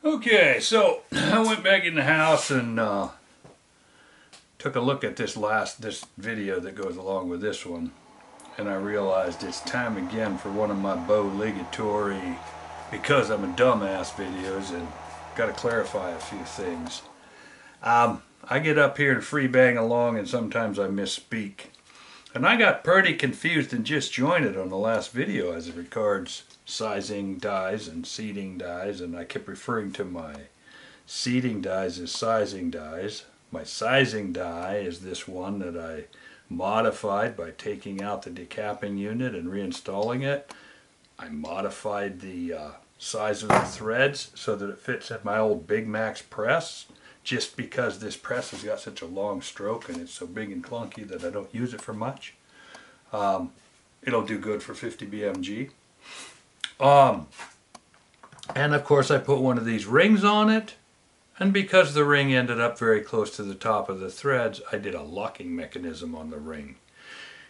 Okay, so I went back in the house and took a look at this video that goes along with this one, and I realized it's time again for one of my bow ligatory because I'm a dumbass videos, and got to clarify a few things. I get up here and free bang along, and sometimes I misspeak, and I got pretty confused and disjointed on the last video as it regards sizing dies and seeding dies, and I kept referring to my seeding dies as sizing dies. My sizing die is this one that I modified by taking out the decapping unit and reinstalling it. I modified the size of the threads so that it fits in my old Big Max press, just because this press has got such a long stroke and it's so big and clunky that I don't use it for much. It'll do good for 50 BMG. And of course I put one of these rings on it, and because the ring ended up very close to the top of the threads, I did a locking mechanism on the ring.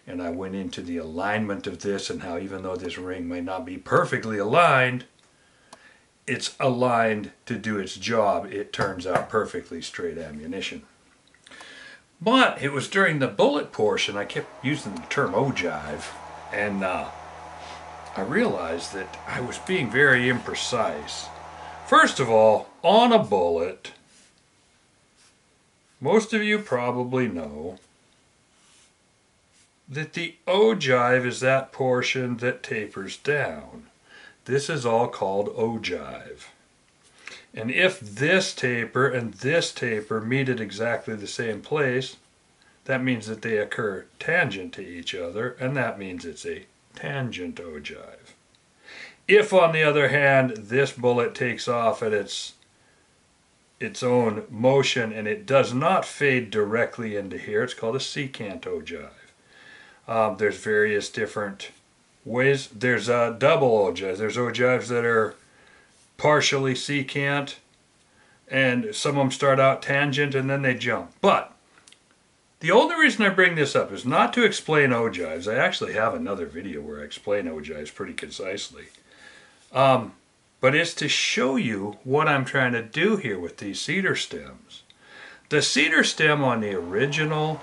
And I went into the alignment of this and how even though this ring may not be perfectly aligned, it's aligned to do its job. It turns out perfectly straight ammunition. But it was during the bullet portion I kept using the term ogive, and I realized that I was being very imprecise. First of all, on a bullet, most of you probably know that the ogive is that portion that tapers down. This is all called ogive. And if this taper and this taper meet at exactly the same place, that means that they occur tangent to each other, and that means it's a tangent ogive. If, on the other hand, this bullet takes off at its own motion and it does not fade directly into here, it's called a secant ogive. There's various different ways. There's double ogives. There's ogives that are partially secant, and some of them start out tangent and then they jump. But the only reason I bring this up is not to explain ogives. I actually have another video where I explain ogives pretty concisely. But it's to show you what I'm trying to do here with these cedar stems. The cedar stem on the original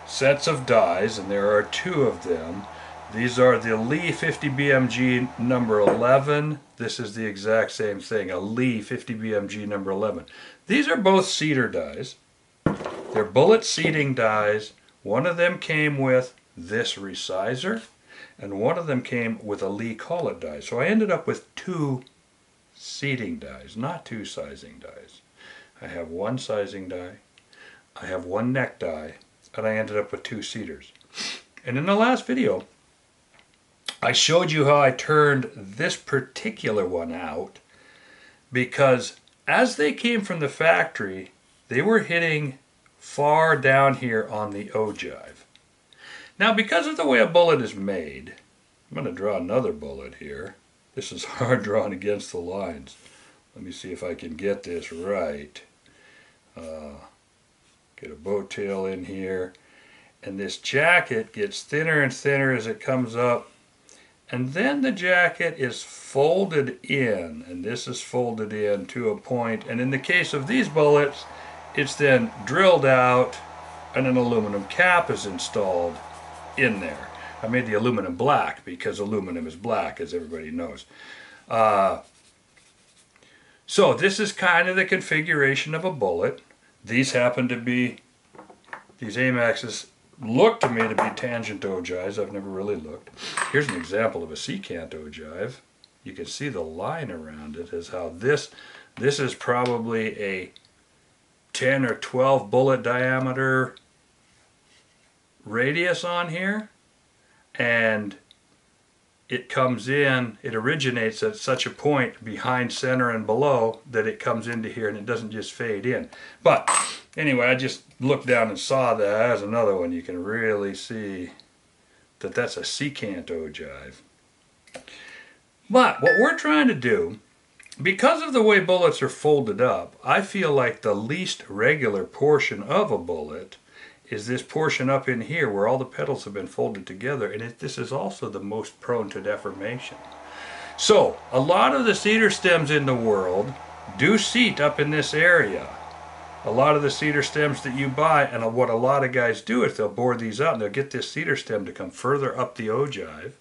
sets of dies, and there are two of them. These are the Lee 50 BMG number 11. This is the exact same thing, a Lee 50 BMG number 11. These are both cedar dies. They're bullet seeding dies. One of them came with this resizer, and one of them came with a Lee collet die. So I ended up with two seeding dies, not two sizing dies. I have one sizing die, I have one neck die, and I ended up with two cedars. And in the last video, I showed you how I turned this particular one out, because as they came from the factory, they were hitting far down here on the ogive. Now, because of the way a bullet is made, I'm going to draw another bullet here. This is hard drawn against the lines. Let me see if I can get this right. Get a boat tail in here. And this jacket gets thinner and thinner as it comes up. And then the jacket is folded in. And this is folded in to a point. And in the case of these bullets, it's then drilled out and an aluminum cap is installed in there. I made the aluminum black because aluminum is black, as everybody knows. So this is kind of the configuration of a bullet. These happen to be, these aim axes look to me to be tangent ogives. I've never really looked. Here's an example of a secant ogive. You can see the line around it as how this is probably a 10 or 12 bullet diameter radius on here, and it comes in, it originates at such a point behind center and below that it comes into here and it doesn't just fade in. But anyway, I just looked down and saw that. There's another one. You can really see that that's a secant ogive. But what we're trying to do, because of the way bullets are folded up, I feel like the least regular portion of a bullet is this portion up in here where all the petals have been folded together, and this is also the most prone to deformation. So a lot of the cedar stems in the world do seat up in this area. A lot of the cedar stems that you buy, and what a lot of guys do is they'll bore these out and they'll get this cedar stem to come further up the ogive.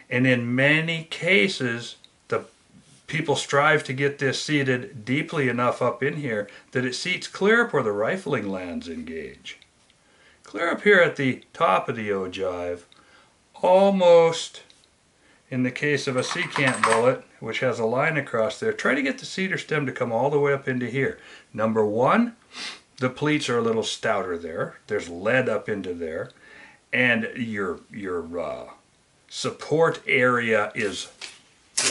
And in many cases, the people strive to get this seated deeply enough up in here that it seats clear up where the rifling lands engage. Clear up here at the top of the ogive, almost, in the case of a secant bullet, which has a line across there, try to get the cedar stem to come all the way up into here. Number one, the pleats are a little stouter there. There's lead up into there. And your support area is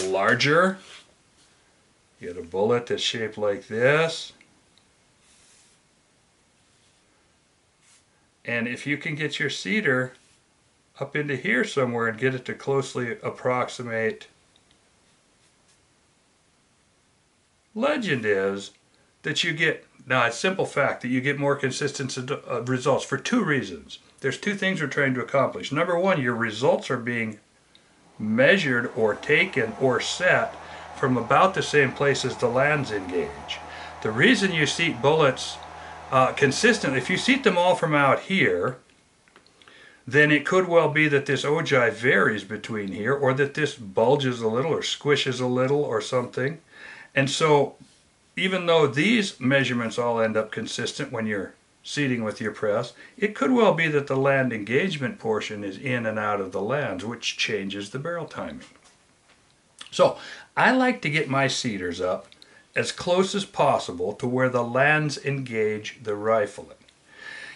larger. You get a bullet that's shaped like this. And if you can get your cedar up into here somewhere and get it to closely approximate, legend is that you get, now it's a simple fact, that you get more consistent results for two reasons. There's two things we're trying to accomplish. Number one, your results are being measured or taken or set from about the same place as the lands engage. The reason you seat bullets consistently, if you seat them all from out here, then it could well be that this ogive varies between here, or that this bulges a little or squishes a little or something. And so even though these measurements all end up consistent when you're seating with your press, it could well be that the land engagement portion is in and out of the lands, which changes the barrel timing. So I like to get my cedars up as close as possible to where the lands engage the rifling.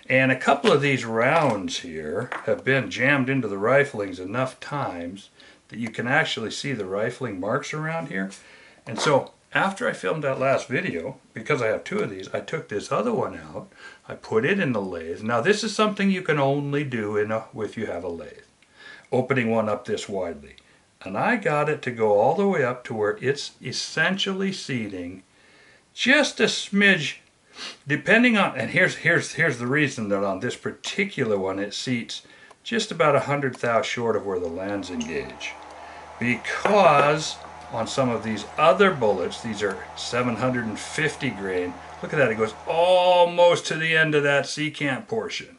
And a couple of these rounds here have been jammed into the riflings enough times that you can actually see the rifling marks around here. And so after I filmed that last video, because I have two of these, I took this other one out, I put it in the lathe. Now this is something you can only do if you have a lathe, opening one up this widely. And I got it to go all the way up to where it's essentially seating just a smidge, depending on, and here's the reason that on this particular one it seats just about 100 thou short of where the lands engage. Because on some of these other bullets, these are 750 grain, look at that, it goes almost to the end of that secant portion,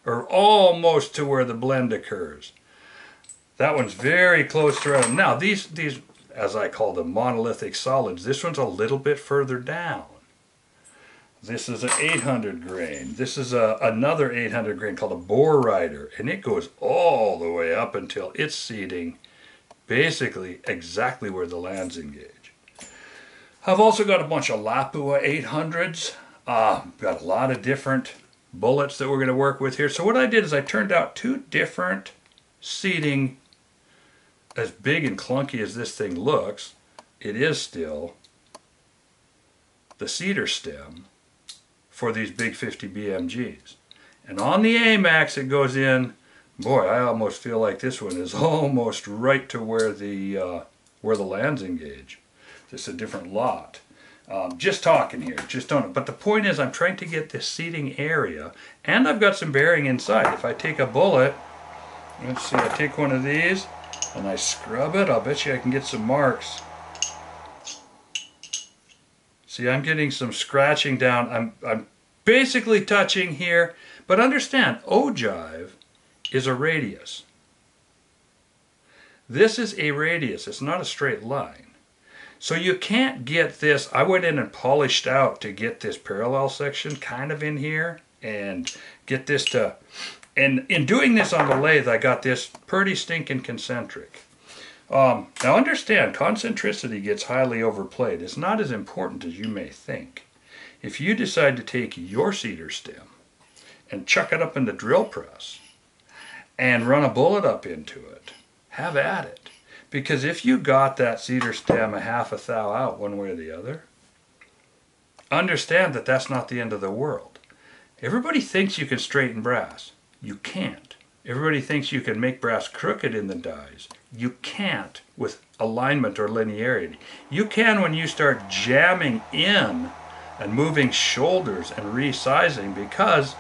or almost to where the blend occurs. That one's very close to right. Now these, as I call them, monolithic solids, this one's a little bit further down. This is an 800 grain. This is another 800 grain called a bore rider, and it goes all the way up until it's seating basically exactly where the lands engage. I've also got a bunch of Lapua 800s. Got a lot of different bullets that we're going to work with here. So what I did is I turned out two different seating. As big and clunky as this thing looks, it is still the cedar stem for these big 50 BMGs. And on the AMAX it goes in, boy, I almost feel like this one is almost right to where the lands engage. Just a different lot. Just talking here, just don't. But the point is I'm trying to get this seating area, and I've got some bearing inside. If I take a bullet, let's see, I take one of these, and I scrub it, I'll bet you I can get some marks. See, I'm getting some scratching down. I'm basically touching here, but understand, ogive is a radius. This is a radius, it's not a straight line. So you can't get this, I went in and polished out to get this parallel section kind of in here, and get this to, and in doing this on the lathe, I got this pretty stinking concentric. Now understand, concentricity gets highly overplayed. It's not as important as you may think. If you decide to take your cedar stem and chuck it up in the drill press and run a bullet up into it, have at it. Because if you got that cedar stem a half a thou out one way or the other, understand that that's not the end of the world. Everybody thinks you can straighten brass. You can't. Everybody thinks you can make brass crooked in the dies. You can't with alignment or linearity. You can when you start jamming in and moving shoulders and resizing, because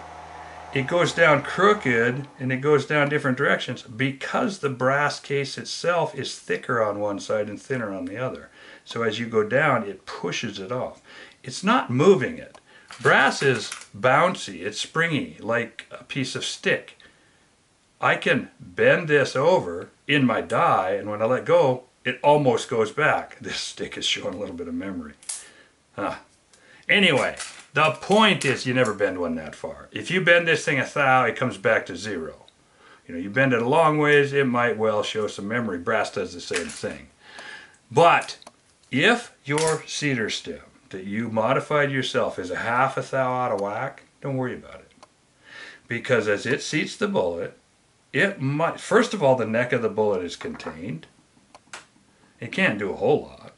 it goes down crooked and it goes down different directions because the brass case itself is thicker on one side and thinner on the other. So as you go down, it pushes it off. It's not moving it. Brass is bouncy, it's springy, like a piece of stick. I can bend this over in my die, and when I let go, it almost goes back. This stick is showing a little bit of memory. Anyway, the point is you never bend one that far. If you bend this thing 1 thou, it comes back to 0. You know, you bend it a long ways, it might well show some memory. Brass does the same thing. But if your cedar stem that you modified yourself is a 1/2 thou out of whack, don't worry about it. Because as it seats the bullet, it might, first of all, the neck of the bullet is contained. It can't do a whole lot.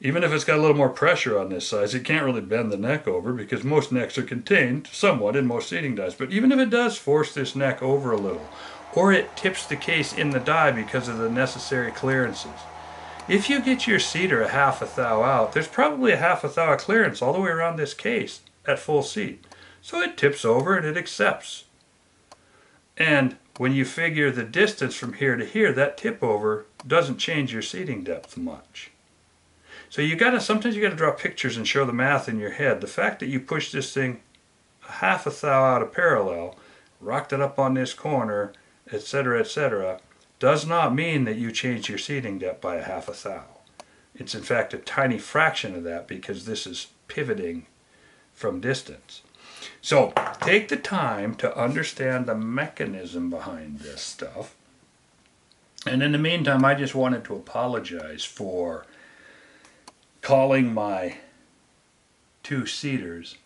Even if it's got a little more pressure on this size, it can't really bend the neck over because most necks are contained somewhat in most seating dies. But even if it does force this neck over a little, or it tips the case in the die because of the necessary clearances, if you get your cedar a 1/2 thou out, there's probably a 1/2 thou of clearance all the way around this case at full seat. So it tips over and it accepts. And when you figure the distance from here to here, that tip over doesn't change your seating depth much. So sometimes you gotta draw pictures and show the math in your head. The fact that you push this thing a 1/2 thou out of parallel, rocked it up on this corner, etc., does not mean that you change your seating depth by a 1/2 thou. It's in fact a tiny fraction of that because this is pivoting from distance. So take the time to understand the mechanism behind this stuff. And in the meantime, I just wanted to apologize for calling my 2 cedars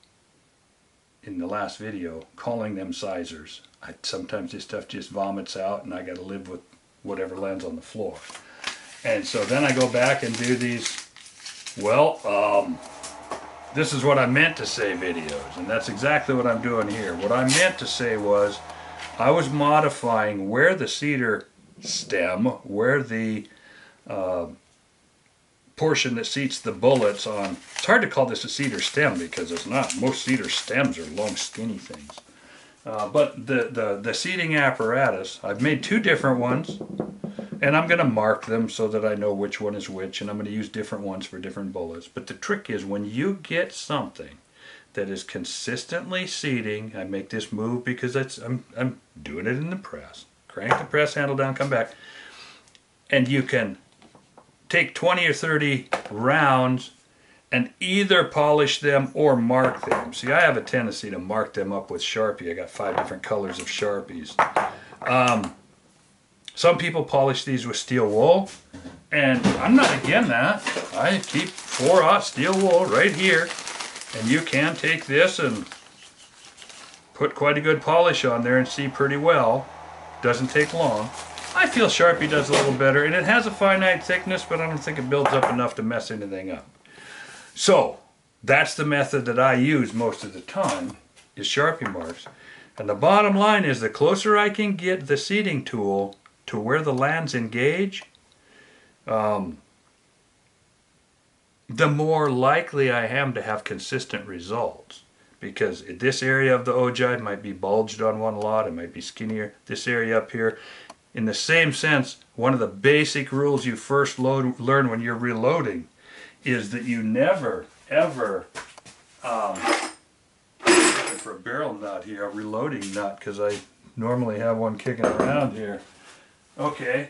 in the last video, calling them sizers. Sometimes this stuff just vomits out and I got to live with whatever lands on the floor. And so then I go back and do these, this is what I meant to say videos, and that's exactly what I'm doing here. What I meant to say was I was modifying where the cedar stem, where the portion that seats the bullets on. It's hard to call this a cedar stem because it's not. Most cedar stems are long skinny things. But the seating apparatus, I've made 2 different ones, and I'm going to mark them so that I know which one is which, and I'm going to use different ones for different bullets. But the trick is when you get something that is consistently seating, I make this move because I'm doing it in the press. Crank the press handle down, come back, and you can take 20 or 30 rounds and either polish them or mark them. See, I have a tendency to mark them up with Sharpie. I got 5 different colors of Sharpies. Some people polish these with steel wool, and I'm not against that. I keep 4/0 steel wool right here, and you can take this and put quite a good polish on there and see pretty well. Doesn't take long. I feel Sharpie does a little better, and it has a finite thickness, but I don't think it builds up enough to mess anything up. So that's the method that I use most of the time, is Sharpie marks. And the bottom line is the closer I can get the seating tool to where the lands engage, the more likely I am to have consistent results. Because this area of the ogive might be bulged on one lot, it might be skinnier. This area up here, in the same sense, one of the basic rules you first learn when you're reloading is that you never, ever, looking for a barrel nut here, a reloading nut, because I normally have one kicking around here. Okay,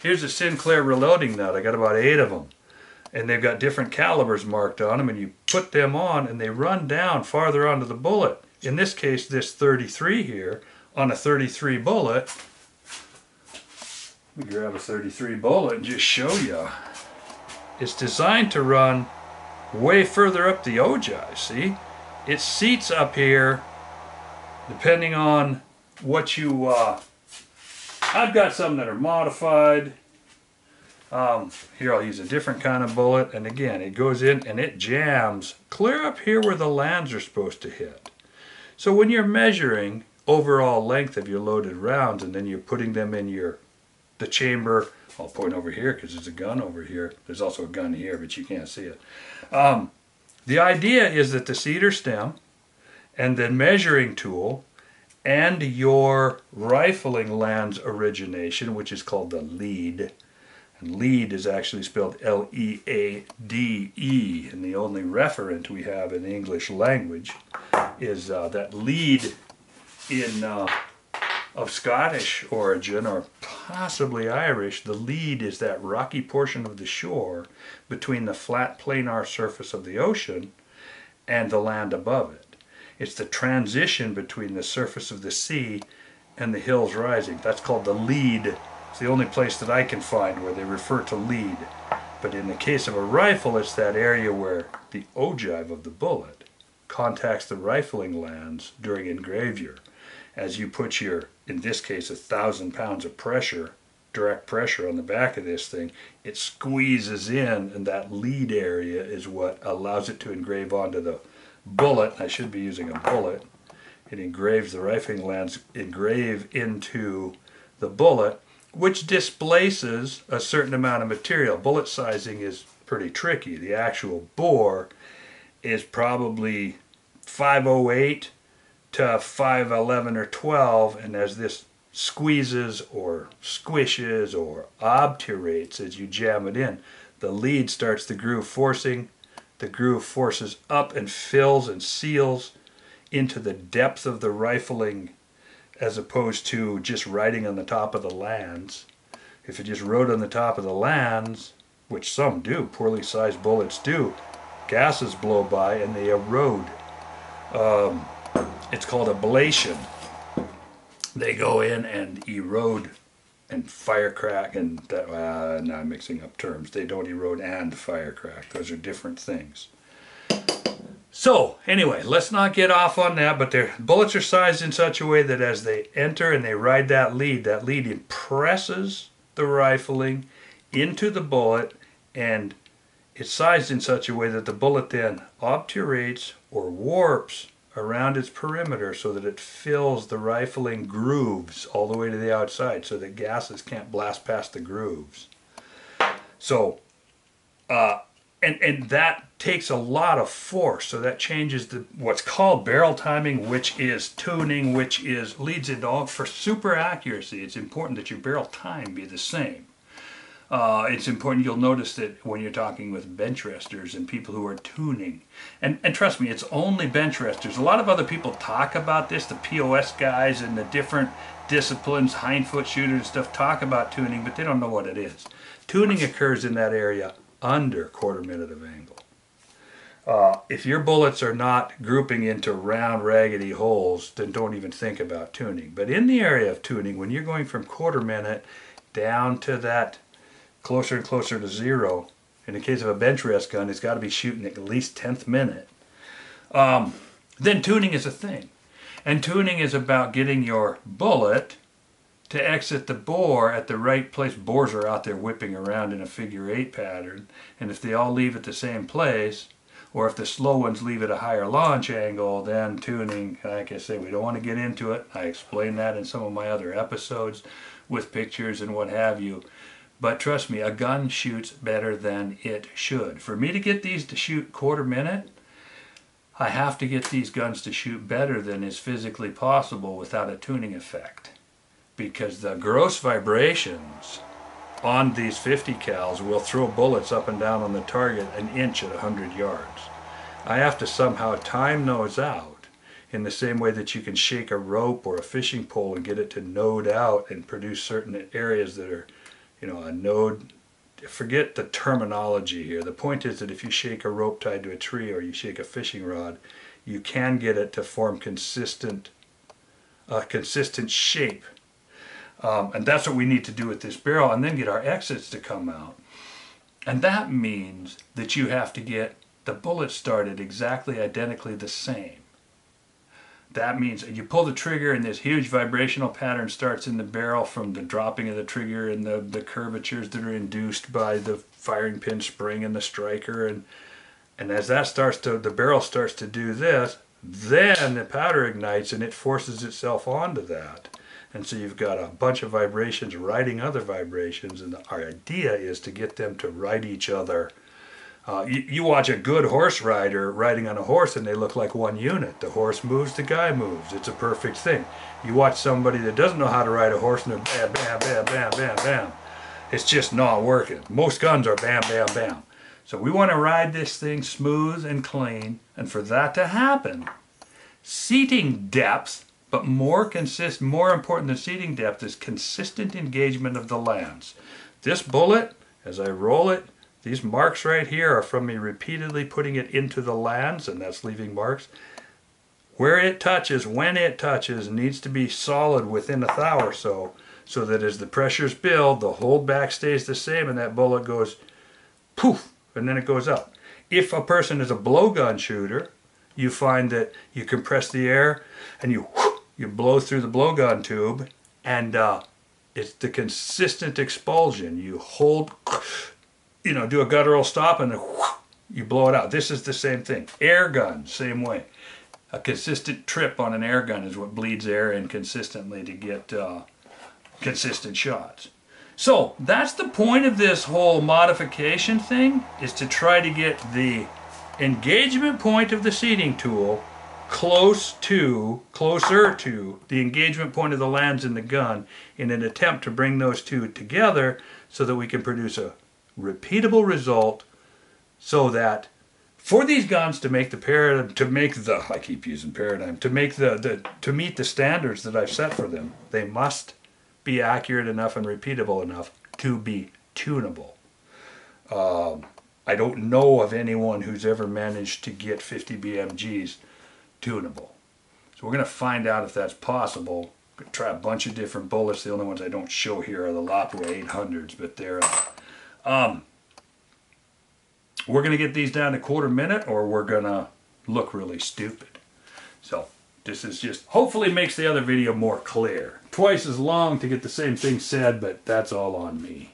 here's a Sinclair reloading nut. I got about 8 of them. And they've got different calibers marked on them, and you put them on and they run down farther onto the bullet. In this case, this 33 here, on a 33 bullet, let me grab a 33 bullet and just show you. It's designed to run way further up the ogive, see? It seats up here, depending on what you, I've got some that are modified. Here I'll use a different kind of bullet, and again it goes in and it jams clear up here where the lands are supposed to hit. So when you're measuring overall length of your loaded rounds and then you're putting them in the chamber, I'll point over here because there's a gun over here. There's also a gun here, but you can't see it. The idea is that the cedar stem and the measuring tool and your rifling land's origination, which is called the lead. And lead is actually spelled L-E-A-D-E, and the only referent we have in the English language is that lead in of Scottish origin, or possibly Irish. The lead is that rocky portion of the shore between the flat planar surface of the ocean and the land above it. It's the transition between the surface of the sea and the hills rising. That's called the lead. It's the only place that I can find where they refer to lead. But in the case of a rifle, it's that area where the ogive of the bullet contacts the rifling lands during engravure. As you put your, in this case, 1,000 pounds of pressure, direct pressure on the back of this thing, it squeezes in, and that lead area is what allows it to engrave onto the bullet. I should be using a bullet. It engraves the rifling lands, engrave into the bullet, which displaces a certain amount of material. Bullet sizing is pretty tricky. The actual bore is probably 508 to 511 or 12, and as this squeezes or squishes or obturates as you jam it in, the lead starts the groove forcing. The groove forces up and fills and seals into the depth of the rifling, as opposed to just riding on the top of the lands. If it just rode on the top of the lands, which some do, poorly sized bullets do, gases blow by and they erode. It's called ablation. They go in and erode and firecrack, and that, now I'm mixing up terms. They don't erode and firecrack. Those are different things. So anyway, let's not get off on that, but their bullets are sized in such a way that as they enter and they ride that lead impresses the rifling into the bullet, and it's sized in such a way that the bullet then obturates or warps around its perimeter so that it fills the rifling grooves all the way to the outside, so that gases can't blast past the grooves. So and that takes a lot of force, so that changes the what's called barrel timing, which is tuning, which is leads into all. For super accuracy, it's important that your barrel time be the same. It's important. You'll notice that when you're talking with bench resters and people who are tuning, and trust me, it's only bench resters. A lot of other people talk about this, the POS guys and the different disciplines, hindfoot shooters and stuff, talk about tuning, but they don't know what it is. Tuning occurs in that area under quarter minute of angle. If your bullets are not grouping into round raggedy holes, then don't even think about tuning. But in the area of tuning, when you're going from quarter minute down to that closer and closer to zero, in the case of a bench rest gun, it's got to be shooting at least 10th minute, then tuning is a thing. And tuning is about getting your bullet to exit the bore at the right place. Bores are out there whipping around in a figure-8 pattern, and if they all leave at the same place, or if the slow ones leave at a higher launch angle, then tuning, like I say, we don't want to get into it. I explain that in some of my other episodes with pictures and what have you. But trust me, a gun shoots better than it should. For me to get these to shoot quarter minute, I have to get these guns to shoot better than is physically possible without a tuning effect. Because the gross vibrations on these 50 cals will throw bullets up and down on the target an inch at 100 yards. I have to somehow time those out in the same way that you can shake a rope or a fishing pole and get it to node out and produce certain areas that are, you know, a node. Forget the terminology here. The point is that if you shake a rope tied to a tree or you shake a fishing rod, you can get it to form consistent shape. And that's what we need to do with this barrel, and then get our exits to come out. And that means that you have to get the bullet started exactly identically the same. That means you pull the trigger and this huge vibrational pattern starts in the barrel from the dropping of the trigger and the curvatures that are induced by the firing pin spring and the striker, and as that starts to, the barrel starts to do this, then the powder ignites and it forces itself onto that. And so you've got a bunch of vibrations riding other vibrations, and our idea is to get them to ride each other You watch a good horse rider riding on a horse and they look like one unit. The horse moves, the guy moves. It's a perfect thing. You watch somebody that doesn't know how to ride a horse and they're bam, bam, bam, bam, bam, bam. It's just not working. Most guns are bam, bam, bam. So we want to ride this thing smooth and clean, and for that to happen, seating depth, but more important than seating depth is consistent engagement of the lands. This bullet, as I roll it, these marks right here are from me repeatedly putting it into the lands, and that's leaving marks. Where it touches, when it touches, needs to be solid within a thou or so that as the pressures build, the hold back stays the same and that bullet goes poof, and then it goes up. If a person is a blowgun shooter, you find that you compress the air and you blow through the blowgun tube, and it's the consistent expulsion. You hold, do a guttural stop and then you blow it out. This is the same thing. Air gun, same way. A consistent trip on an air gun is what bleeds air in consistently to get consistent shots. So that's the point of this whole modification thing, is to try to get the engagement point of the seating tool closer to the engagement point of the lands in the gun in an attempt to bring those two together so that we can produce a repeatable result, so that for these guns to make the paradigm, to meet the standards that I've set for them, they must be accurate enough and repeatable enough to be tunable. I don't know of anyone who's ever managed to get 50 BMGs tunable. So we're going to find out if that's possible. We're going to try a bunch of different bullets. The only ones I don't show here are the Lapua 800s, but they're we're going to get these down to 1/4 minute, or we're going to look really stupid. So this is just, hopefully makes the other video more clear. Twice as long to get the same thing said, but that's all on me.